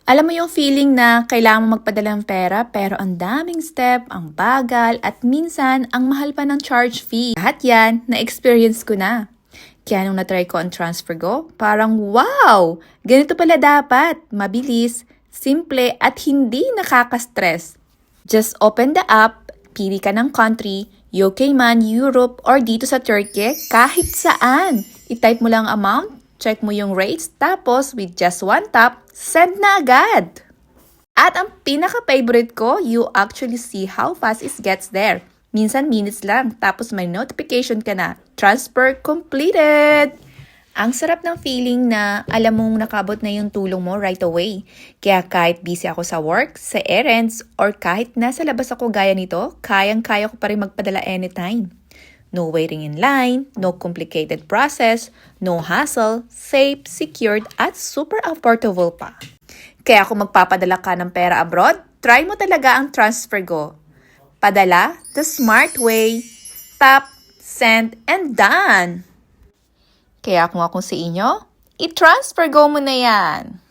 Alam mo yung feeling na kailangan mo magpadala ng pera pero ang daming step, ang bagal at minsan ang mahal pa ng charge fee. Lahat yan na-experience ko na. Kaya nung na-try ko ang TransferGo, parang wow! Ganito pala dapat. Mabilis, simple at hindi nakaka-stress. Just open the app, pili ka ng country, UK man, Europe, or dito sa Turkey, kahit saan. I-type mo lang ang amount, check mo yung rates, tapos with just one tap, send na agad. At ang pinaka-favorite ko, you actually see how fast it gets there. Minsan minutes lang, tapos may notification ka na. Transfer completed! Ang sarap ng feeling na alam mong nakabot na yung tulong mo right away. Kaya kahit busy ako sa work, sa errands, or kahit nasa labas ako gaya nito, kayang-kaya ko pa rin magpadala anytime. No waiting in line, no complicated process, no hassle, safe, secured, at super affordable pa. Kaya kung magpapadala ka ng pera abroad, try mo talaga ang TransferGo. Padala the smart way. Tap, send, and done! Kaya kung ako sa inyo, i-TransferGo mo na yan!